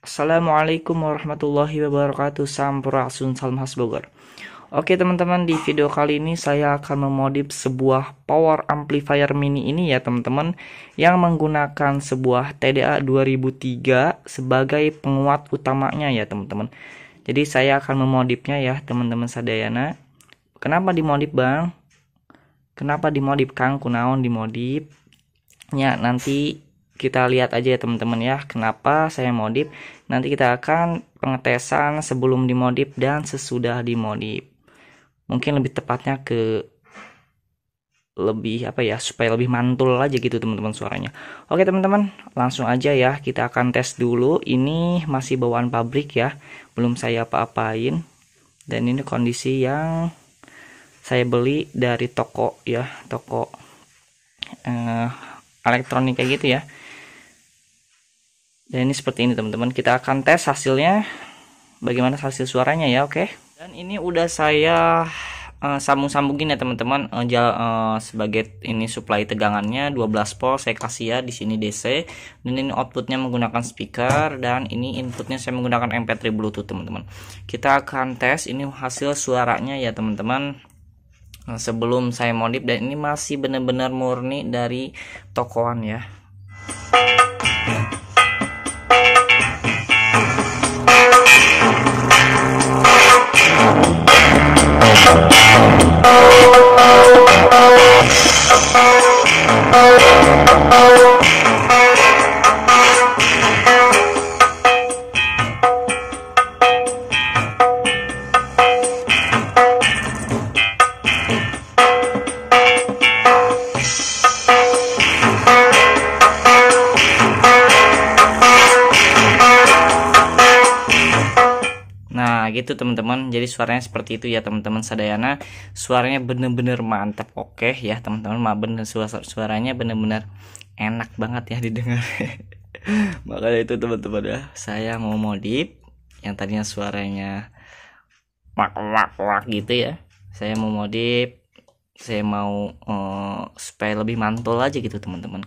Assalamualaikum warahmatullahi wabarakatuh. Sampurasun salam khas Bogor. Oke teman-teman, di video kali ini saya akan memodif sebuah power amplifier mini ini ya teman-teman, yang menggunakan sebuah TDA 2003 sebagai penguat utamanya ya teman-teman. Jadi saya akan memodifnya ya teman-teman sadayana. Kenapa dimodif bang? Kenapa dimodif Kang? Kunaon dimodif? Ya nanti kita lihat aja ya teman-teman ya, kenapa saya modif. Nanti kita akan pengetesan sebelum dimodif dan sesudah dimodif. Mungkin lebih tepatnya ke lebih apa ya, supaya lebih mantul aja gitu teman-teman suaranya. Oke teman-teman, langsung aja ya, kita akan tes dulu. Ini masih bawaan pabrik ya, belum saya apa-apain. Dan ini kondisi yang saya beli dari toko ya, toko elektronik kayak gitu ya. Dan ini seperti ini teman-teman, kita akan tes hasilnya, bagaimana hasil suaranya ya. Oke. Dan ini udah saya sambung-sambungin ya teman-teman, sebagai ini supply tegangannya 12 volt saya kasih ya di sini DC, dan ini outputnya menggunakan speaker, dan ini inputnya saya menggunakan MP3 Bluetooth teman-teman. Kita akan tes ini hasil suaranya ya teman-teman. Sebelum saya modif, dan ini masih benar-benar murni dari tokoan ya. Nah gitu teman-teman, jadi suaranya seperti itu ya teman-teman sadayana. Suaranya bener-bener mantap. Oke ya teman-teman, bener suaranya bener-bener enak banget ya didengar. Makanya itu teman-teman ya, saya mau modif yang tadinya suaranya wak gitu ya, saya mau modif, saya mau supaya lebih mantul aja gitu teman-teman.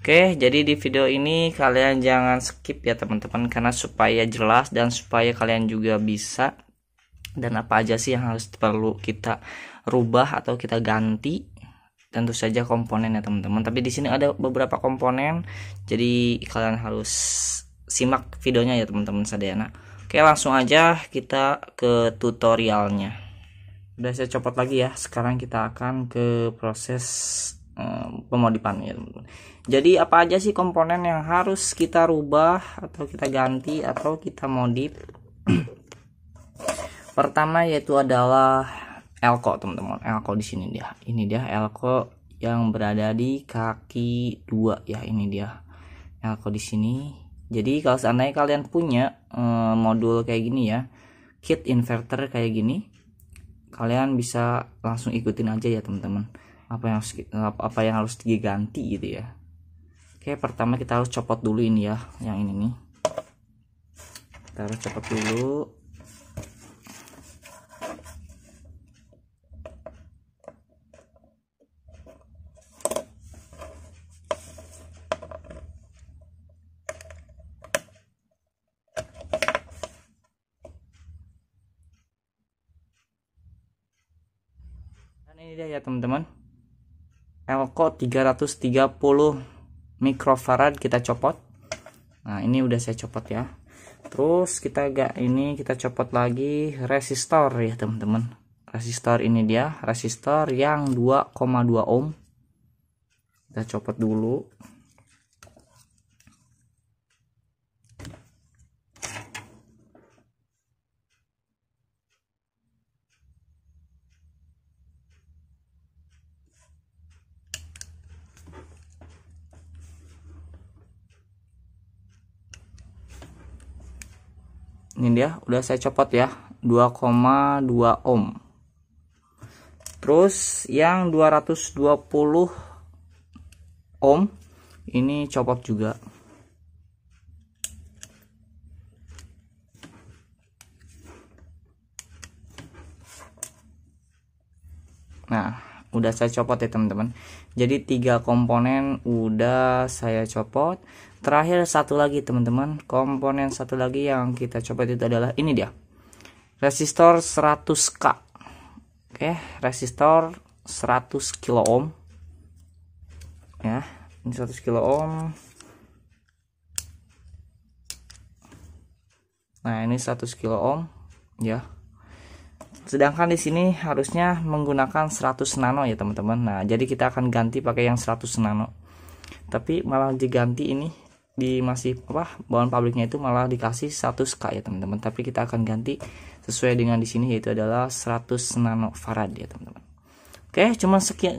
Oke, jadi di video ini kalian jangan skip ya teman-teman, karena supaya jelas dan supaya kalian juga bisa dan apa aja sih yang harus perlu kita rubah atau kita ganti. Tentu saja komponen ya teman-teman, tapi di sini ada beberapa komponen, jadi kalian harus simak videonya ya teman-teman sadayana. Oke, langsung aja kita ke tutorialnya. Udah saya copot lagi ya, sekarang kita akan ke proses pemodifan ya teman-teman. Jadi apa aja sih komponen yang harus kita rubah atau kita ganti atau kita modif? Pertama yaitu adalah elko teman-teman. Elko di sini dia. Ini dia elko yang berada di kaki 2 ya, ini dia elko di sini. Jadi kalau seandainya kalian punya modul kayak gini ya, kit inverter kayak gini, kalian bisa langsung ikutin aja ya teman-teman, apa yang harus diganti gitu ya. Oke, pertama kita harus copot dulu ini ya, yang ini nih kita harus copot dulu. Dan ini dia ya teman-teman, elko 330 mikrofarad kita copot. Nah ini udah saya copot ya. Terus kita copot lagi resistor ya teman-teman. Resistor ini dia, resistor yang 2,2 ohm. Kita copot dulu. Ini dia udah saya copot ya, 2,2 ohm. Terus yang 220 ohm ini copot juga. Nah udah saya copot ya teman-teman. Jadi 3 komponen udah saya copot. terakhir satu lagi teman-teman, komponen satu lagi yang kita coba itu adalah ini dia, resistor 100K. Oke, resistor 100 kilo ohm ya, ini 100 kilo ohm. Nah, ini 100 kilo ohm ya. Sedangkan di sini harusnya menggunakan 100 nano ya teman-teman. Nah, jadi kita akan ganti pakai yang 100 nano. Tapi malah diganti ini di masih bawaan pabriknya itu malah dikasih 100K ya teman-teman. Tapi kita akan ganti sesuai dengan di sini, yaitu adalah 100 nanofarad ya teman-teman. Oke,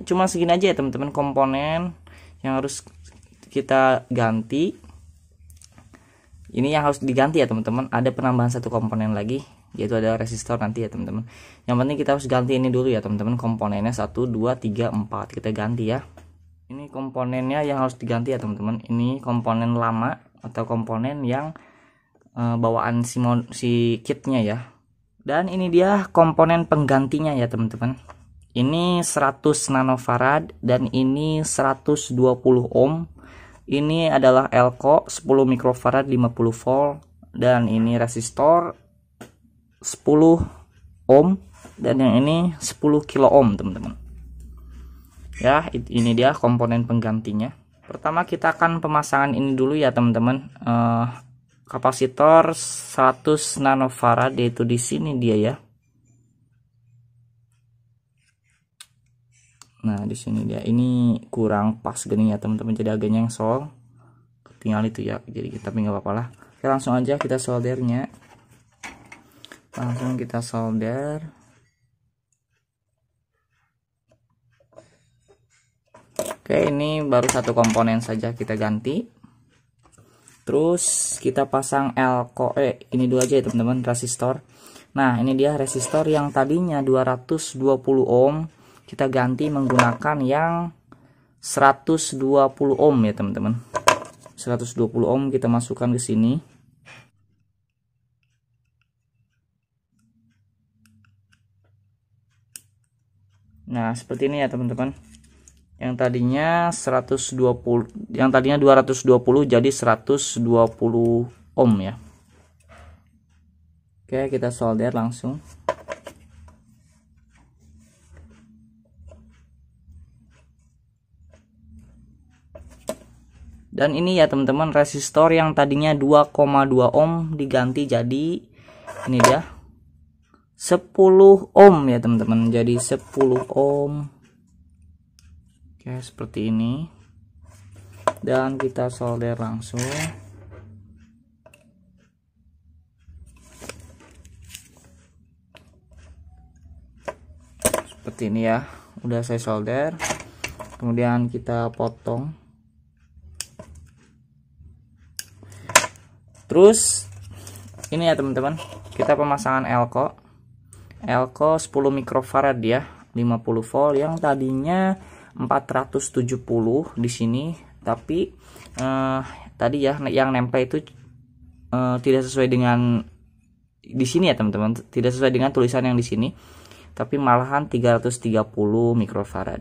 cuma segini aja ya teman-teman komponen yang harus kita ganti. Ini yang harus diganti ya teman-teman. Ada penambahan satu komponen lagi, yaitu ada resistor nanti ya teman-teman. Yang penting kita harus ganti ini dulu ya teman-teman, komponennya 1, 2, 3, 4 kita ganti ya. Ini komponennya yang harus diganti ya teman-teman. Ini komponen lama atau komponen yang bawaan si kitnya ya. Dan ini dia komponen penggantinya ya teman-teman. Ini 100 nanofarad dan ini 120 ohm. Ini adalah elko 10 mikrofarad 50 volt, dan ini resistor 10 ohm, dan yang ini 10 kilo ohm teman-teman. Ya, ini dia komponen penggantinya. Pertama kita akan pemasangan ini dulu ya teman-teman. Kapasitor 100 nanofarad, yaitu di sini dia ya. Nah, di sini dia. Ini kurang pas gini ya teman-teman, jadi agak nyengsol. Tinggal itu ya. Jadi kita nggak apa-apa lah. Oke, langsung aja kita soldernya. Langsung kita solder. Oke, ini baru satu komponen saja kita ganti. Terus kita pasang elko, ini dua aja ya teman-teman, resistor. Nah, ini dia resistor yang tadinya 220 ohm, kita ganti menggunakan yang 120 ohm ya teman-teman. 120 ohm kita masukkan ke sini. Nah, seperti ini ya teman-teman. Yang tadinya 220 jadi 120 ohm ya. Oke, kita solder langsung. Dan ini ya teman-teman, resistor yang tadinya 2,2 ohm diganti jadi ini dia 10 ohm ya teman-teman. Jadi 10 ohm. Oke, seperti ini. Dan kita solder langsung. Seperti ini ya. Udah saya solder. Kemudian kita potong. Terus ini ya teman-teman, kita pemasangan elko 10 mikrofarad ya, 50 volt, yang tadinya 470 di sini, tapi tadi ya yang nempel itu tidak sesuai dengan di sini ya teman-teman, tidak sesuai dengan tulisan yang di sini, tapi malahan 330 mikrofarad.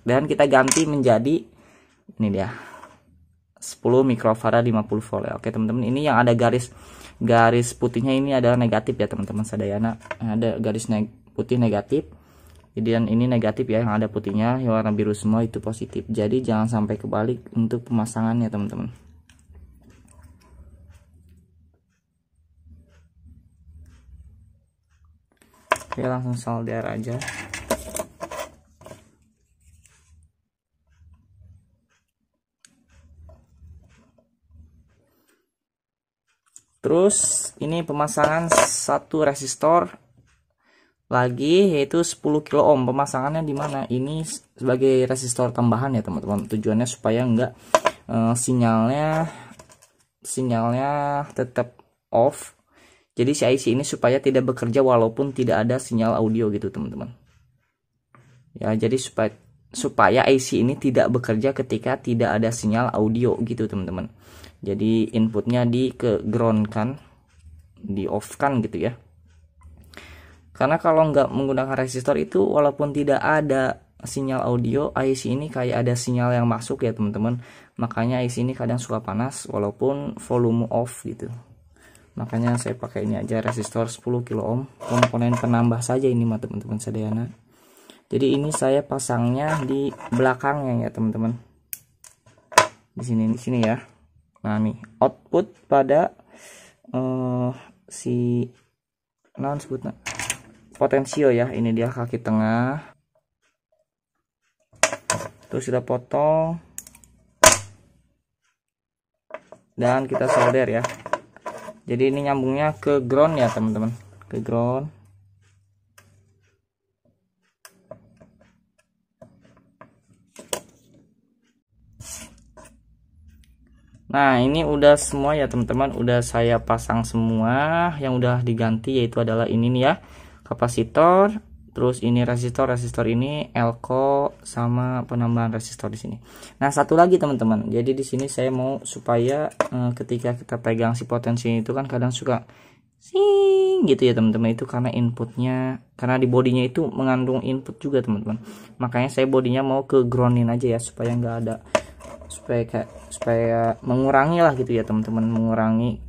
Dan kita ganti menjadi ini dia 10 mikrofarad 50 volt ya. Oke teman-teman, ini yang ada garis putihnya ini adalah negatif ya teman-teman sadayana. Ada garis putih negatif. Jadi dan ini negatif ya, yang ada putihnya yang warna biru semua itu positif. Jadi jangan sampai kebalik untuk pemasangannya teman-teman. Oke, langsung solder aja. Terus ini pemasangan satu resistor lagi, yaitu 10 kilo ohm. Pemasangannya di mana? Ini sebagai resistor tambahan ya teman-teman. Tujuannya supaya enggak sinyalnya tetap off. Jadi si IC ini supaya tidak bekerja walaupun tidak ada sinyal audio gitu teman-teman. Ya, jadi supaya IC ini tidak bekerja ketika tidak ada sinyal audio gitu teman-teman. Jadi inputnya di ke ground kan, di off kan gitu ya. Karena kalau nggak menggunakan resistor itu, walaupun tidak ada sinyal audio, IC ini kayak ada sinyal yang masuk ya teman-teman. makanya IC ini kadang suka panas walaupun volume off gitu. Makanya saya pakai ini aja, resistor 10 kilo ohm, komponen penambah saja ini mah teman-teman sadayana. Jadi ini saya pasangnya di belakangnya ya teman-teman, di sini ya. Nah nih output pada si non sebutnya potensio ya, ini dia kaki tengah, terus kita potong dan kita solder ya. Jadi ini nyambungnya ke ground ya teman-teman, ke ground. Nah ini udah semua ya teman-teman, udah saya pasang semua. Yang udah diganti yaitu adalah ini nih ya, kapasitor, terus ini resistor ini elko sama penambahan resistor di sini. Nah satu lagi teman-teman, jadi di sini saya mau supaya ketika kita pegang si potensi itu kan kadang suka sing gitu ya teman-teman, itu karena inputnya, karena di bodinya itu mengandung input juga teman-teman. Makanya saya bodinya mau ke groundin aja ya, supaya nggak ada, supaya mengurangi lah gitu ya teman-teman, mengurangi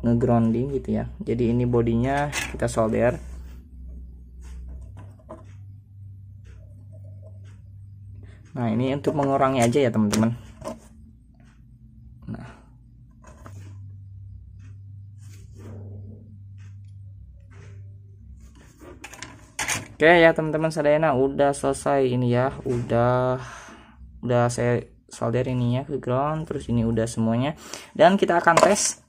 ngegrounding gitu ya. Jadi ini bodinya kita solder. Nah ini untuk mengurangi aja ya teman-teman. Nah oke ya teman-teman sadayana, udah selesai ini ya, udah saya solder ininya ke ground, terus ini udah semuanya, dan kita akan tes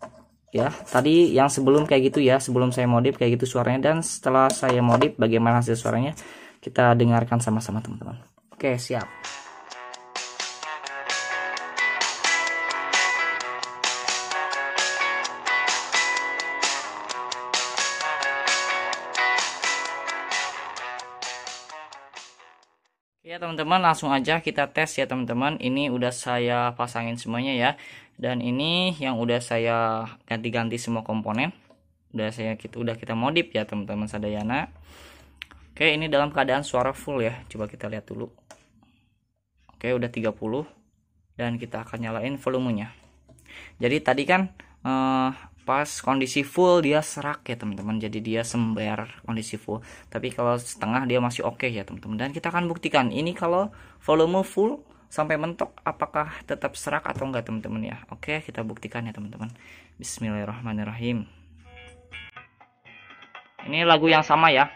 ya. Tadi yang sebelum kayak gitu ya, sebelum saya modif kayak gitu suaranya, dan setelah saya modif bagaimana hasil suaranya, kita dengarkan sama-sama teman-teman. Oke siap. Ya teman-teman, langsung aja kita tes ya teman-teman. Ini udah saya pasangin semuanya ya, dan ini yang udah saya ganti-ganti semua komponen, udah kita modif ya teman-teman sadayana. Oke, ini dalam keadaan suara full ya, coba kita lihat dulu. Oke, udah 30, dan kita akan nyalain volumenya. Jadi tadi kan pas kondisi full dia serak ya teman-teman, jadi dia sember kondisi full. Tapi kalau setengah dia masih oke ya teman-teman. Dan kita akan buktikan ini kalau volume full sampai mentok apakah tetap serak atau enggak teman-teman ya. Oke, kita buktikan ya teman-teman. Bismillahirrahmanirrahim. Ini lagu yang sama ya.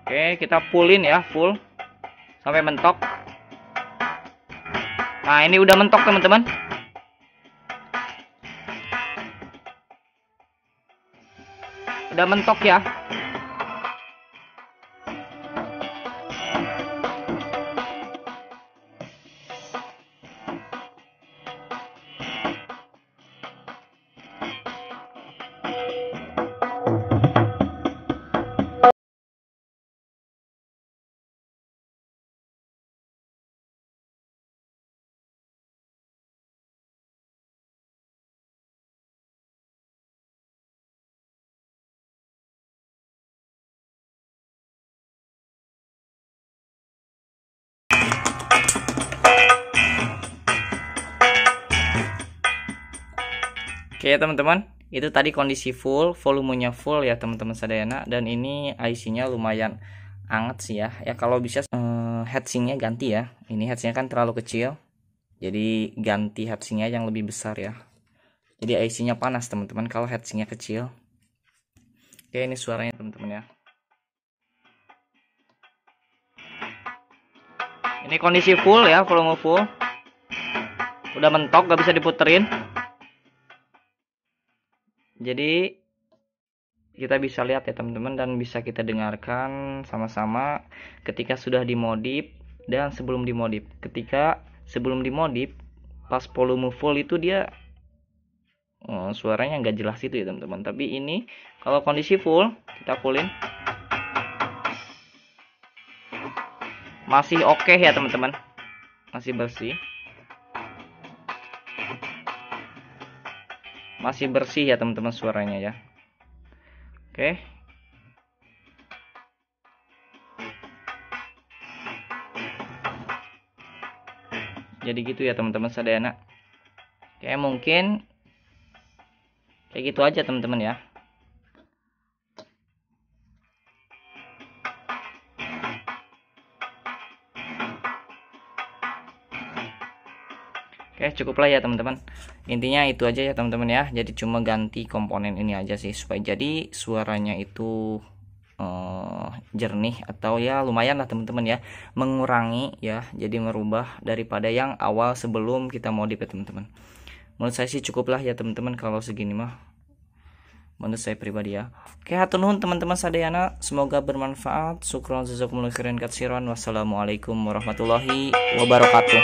Oke, kita fullin ya, full sampai mentok. Nah ini udah mentok teman-teman. Udah mentok ya. Oke teman-teman, itu tadi kondisi full, volumenya full ya teman-teman sadayana. Dan ini IC-nya lumayan anget sih ya. Ya kalau bisa heatsinknya ganti ya. Ini heatsinknya kan terlalu kecil, jadi ganti heatsinknya yang lebih besar ya. Jadi IC-nya panas teman-teman kalau heatsinknya kecil. Oke, ini suaranya teman-teman ya. Ini kondisi full ya, volume full. Udah mentok, gak bisa diputerin. Jadi kita bisa lihat ya teman-teman, dan bisa kita dengarkan sama-sama ketika sudah dimodif dan sebelum dimodif. Ketika sebelum dimodif pas volume full itu dia suaranya nggak jelas itu ya teman-teman. Tapi ini kalau kondisi full, kita fullin masih oke ya teman-teman, masih bersih. Masih bersih ya teman-teman suaranya ya. Oke. Jadi gitu ya teman-teman sadayana. Kayak mungkin kayak gitu aja teman-teman ya. Oke, cukuplah ya teman-teman. Intinya itu aja ya teman-teman ya. Jadi cuma ganti komponen ini aja sih supaya jadi suaranya itu jernih atau ya lumayan lah teman-teman ya, mengurangi ya, jadi merubah daripada yang awal sebelum kita modif ya teman-teman. Menurut saya sih cukuplah ya teman-teman kalau segini mah, menurut saya pribadi ya. Oke, hatur nuhun teman-teman sadayana, semoga bermanfaat. Syukron jazakumullahu khairan katsiran. Wassalamualaikum warahmatullahi wabarakatuh.